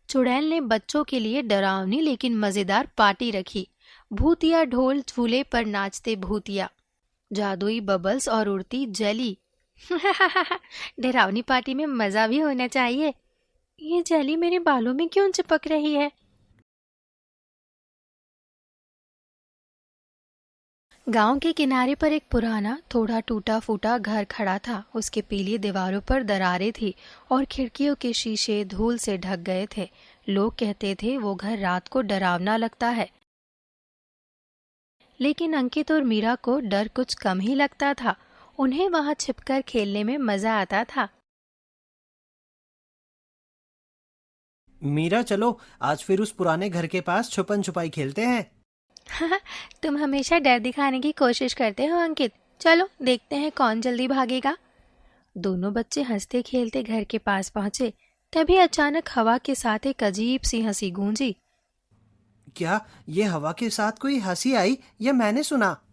चुड़ैल ने बच्चों के लिए डरावनी लेकिन मजेदार पार्टी रखी। भूतिया ढोल झूले पर नाचते भूतिया, जादुई बबल्स और उड़ती जेली। डरावनी पार्टी में मजा भी होना चाहिए। ये जेली मेरे बालों में क्यों चिपक रही है? गांव के किनारे पर एक पुराना थोड़ा टूटा फूटा घर खड़ा था। उसके पीली दीवारों पर दरारें थी और खिड़कियों के शीशे धूल से ढक गए थे। लोग कहते थे वो घर रात को डरावना लगता है, लेकिन अंकित और मीरा को डर कुछ कम ही लगता था। उन्हें वहां छिपकर खेलने में मजा आता था। मीरा, चलो आज फिर उस पुराने घर के पास छुपन छुपाई खेलते हैं। तुम हमेशा डर दिखाने की कोशिश करते हो अंकित। चलो देखते हैं कौन जल्दी भागेगा। दोनों बच्चे हंसते खेलते घर के पास पहुंचे। तभी अचानक हवा के साथ एक अजीब सी हंसी गूंजी। क्या ये हवा के साथ कोई हंसी आई या मैंने सुना?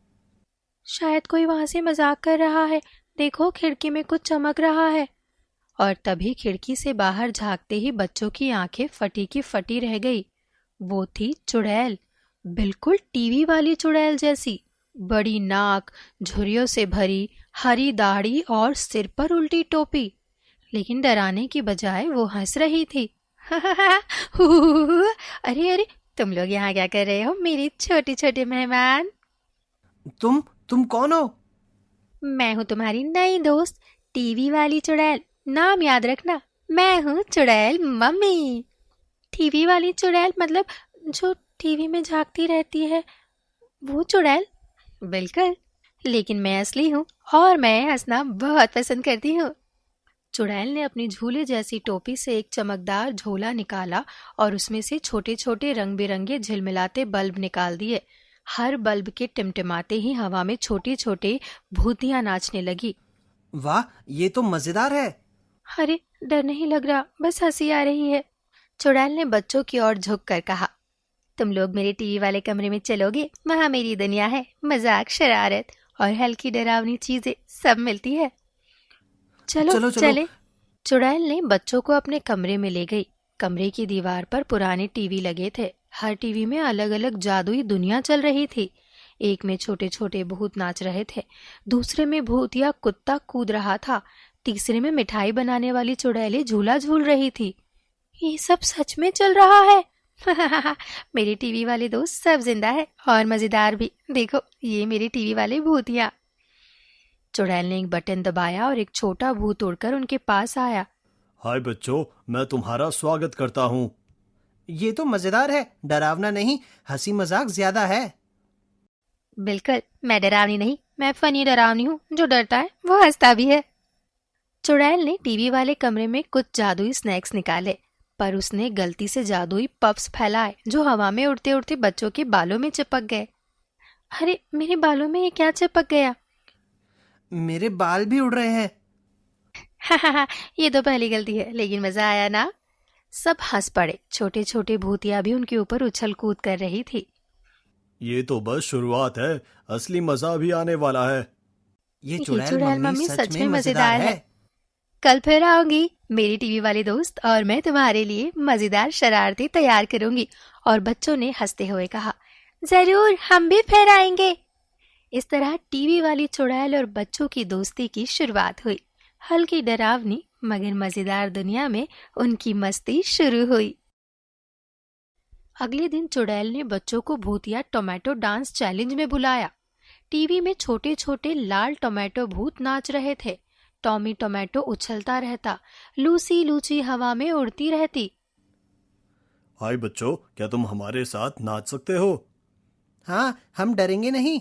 शायद कोई वहां से मजाक कर रहा है। देखो खिड़की में कुछ चमक रहा है। और तभी खिड़की से बाहर झांकते ही बच्चों की आंखें फटी की फटी रह गई। वो थी चुड़ैल, बिल्कुल टीवी वाली चुड़ैल जैसी। बड़ी नाक, झुर्रियों से भरी, हरी दाढ़ी और सिर पर उल्टी टोपी। लेकिन डराने की बजाय वो हंस रही थी। अरे अरे, तुम लोग यहाँ क्या कर रहे हो मेरे छोटे छोटे मेहमान? तुम कौन हो? मैं हूँ तुम्हारी नई दोस्त, टीवी वाली चुड़ैल। नाम याद रखना, मैं हूँ चुड़ैल मम्मी। टीवी वाली चुड़ैल मतलब जो टीवी में झांकती रहती है, वो चुड़ैल? बिल्कुल, लेकिन मैं असली हूँ और मैं हंसना बहुत पसंद करती हूँ। चुड़ैल ने अपनी झूले जैसी टोपी से एक चमकदार झोला निकाला और उसमें से छोटे छोटे रंग बिरंगे झिलमिलाते बल्ब निकाल दिए। हर बल्ब के टिमटिमाते ही हवा में छोटे छोटे भूतियां नाचने लगी। वाह, ये तो मजेदार है। अरे डर नहीं लग रहा, बस हंसी आ रही है। चुड़ैल ने बच्चों की ओर झुक कर कहा, तुम लोग मेरे टीवी वाले कमरे में चलोगे? वहां मेरी दुनिया है, मजाक, शरारत और हल्की डरावनी चीजें सब मिलती है। चलो चलो चलो। चले। चुड़ैल ने बच्चों को अपने कमरे में ले गई। कमरे की दीवार पर पुराने टीवी लगे थे। हर टीवी में अलग अलग जादुई दुनिया चल रही थी। एक में छोटे छोटे भूत नाच रहे थे, दूसरे में भूतिया कुत्ता कूद रहा था, तीसरे में मिठाई बनाने वाली चुड़ैलें झूला झूल रही थी। ये सब सच में चल रहा है। मेरे टीवी वाले दोस्त सब जिंदा है और मजेदार भी। देखो ये मेरे टीवी वाले भूतिया। चुड़ैल ने एक बटन दबाया और एक छोटा भूत उड़कर उनके पास आया। हाय बच्चों, मैं तुम्हारा स्वागत करता हूँ। ये तो मजेदार है, डरावना नहीं, हंसी मजाक ज्यादा है। बिल्कुल, मैं डरावनी नहीं, मैं फनी डरावनी हूँ। जो डरता है वो हंसता भी है। चुड़ैल ने टीवी वाले कमरे में कुछ जादुई स्नैक्स निकाले, पर उसने गलती से जादुई पफ्स फैलाए जो हवा में उड़ते उड़ते बच्चों के बालों में चिपक गए। अरे मेरे बालों में ये क्या चिपक गया? मेरे बाल भी उड़ रहे हैं। ये तो पहली गलती है, लेकिन मजा आया ना? सब हंस पड़े। छोटे छोटे भूतिया भी उनके ऊपर उछल कूद कर रही थी। ये तो बस शुरुआत है, असली मजा भी आने वाला है। ये ये चुड़ैल चुड़ैल मम्मी सच में मजेदार है। कल फिर आऊंगी मेरी टीवी वाले दोस्त, और मैं तुम्हारे लिए मजेदार शरारतें तैयार करूंगी। और बच्चों ने हंसते हुए कहा, जरूर, हम भी फिर आएंगे। इस तरह टीवी वाली चुड़ैल और बच्चों की दोस्ती की शुरुआत हुई। हल्की डरावनी मगर मजेदार दुनिया में उनकी मस्ती शुरू हुई। अगले दिन चुड़ैल ने बच्चों को भूतिया टोमेटो डांस चैलेंज में बुलाया। टीवी में छोटे छोटे लाल टोमेटो भूत नाच रहे थे। टॉमी टोमेटो उछलता रहता, लूसी लूची हवा में उड़ती रहती। हाय बच्चों, क्या तुम हमारे साथ नाच सकते हो? हाँ, हम डरेंगे नहीं।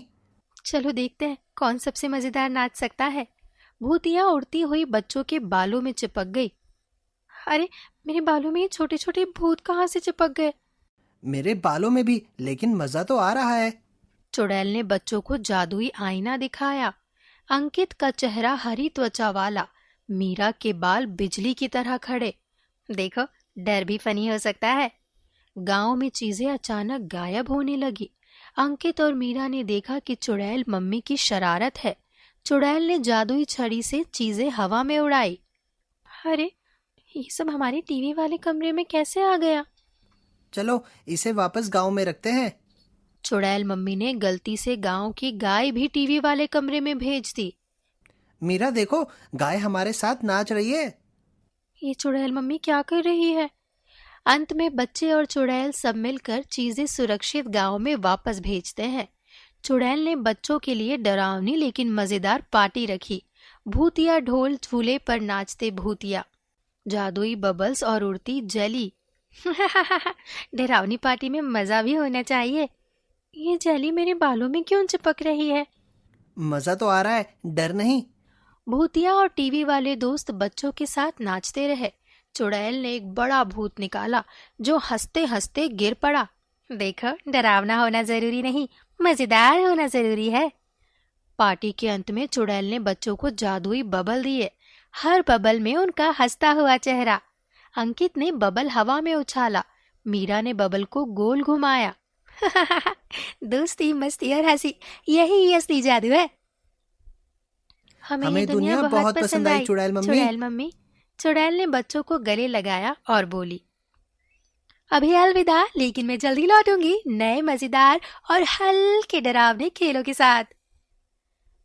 चलो देखते हैं कौन सबसे मजेदार नाच सकता है। भूतिया उड़ती हुई बच्चों के बालों में चिपक गई। अरे मेरे बालों में ये छोटे छोटे भूत कहाँ से चिपक गए? मेरे बालों में भी, लेकिन मजा तो आ रहा है। चुड़ैल ने बच्चों को जादुई आईना दिखाया। अंकित का चेहरा हरी त्वचा वाला, मीरा के बाल बिजली की तरह खड़े। देखो, डर भी फनी हो सकता है। गांव में चीजें अचानक गायब होने लगी। अंकित और मीरा ने देखा कि चुड़ैल मम्मी की शरारत है। चुड़ैल ने जादुई छड़ी से चीजें हवा में उड़ाई। अरे ये सब हमारे टीवी वाले कमरे में कैसे आ गया? चलो इसे वापस गांव में रखते हैं। चुड़ैल मम्मी ने गलती से गांव की गाय भी टीवी वाले कमरे में भेज दी। मीरा देखो, गाय हमारे साथ नाच रही है। ये चुड़ैल मम्मी क्या कर रही है? अंत में बच्चे और चुड़ैल सब मिलकर चीजें सुरक्षित गांव में वापस भेजते हैं। चुड़ैल ने बच्चों के लिए डरावनी लेकिन मजेदार पार्टी रखी। भूतिया ढोल झूले पर नाचते भूतिया, जादुई बबल्स और उड़ती जेली। डरावनी पार्टी में मजा भी होना चाहिए। ये जेली मेरे बालों में क्यों चिपक रही है? मजा तो आ रहा है, डर नहीं। भूतिया और टीवी वाले दोस्त बच्चों के साथ नाचते रहे। चुड़ैल ने एक बड़ा भूत निकाला जो हंसते हंसते गिर पड़ा। देखो, डरावना होना जरूरी नहीं, मजेदार होना जरूरी है। पार्टी के अंत में चुड़ैल ने बच्चों को जादुई बबल दिए, हर बबल में उनका हंसता हुआ चेहरा। अंकित ने बबल हवा में उछाला, मीरा ने बबल को गोल घुमाया। दोस्ती, मस्ती और हंसी, यही असली जादू है। हमें ये दुनिया बहुत पसंद आई चुड़ैल मम्मी। चुड़ैल मम्मी। चुड़ैल ने बच्चों को गले लगाया और बोली, अभी अलविदा, लेकिन मैं जल्दी लौटूंगी नए मजेदार और हल्के डरावने खेलों के साथ।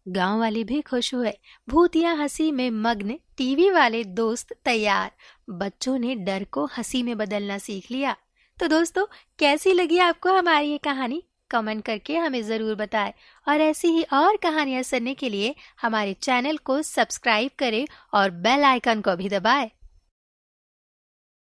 गांव वाले भी खुश हुए। भूतिया हंसी में मग्न, टीवी वाले दोस्त तैयार। बच्चों ने डर को हंसी में बदलना सीख लिया। तो दोस्तों, कैसी लगी आपको हमारी ये कहानी? कमेंट करके हमें जरूर बताएं और ऐसी ही और कहानियां सुनने के लिए हमारे चैनल को सब्सक्राइब करें और बेल आइकन को भी दबाएं।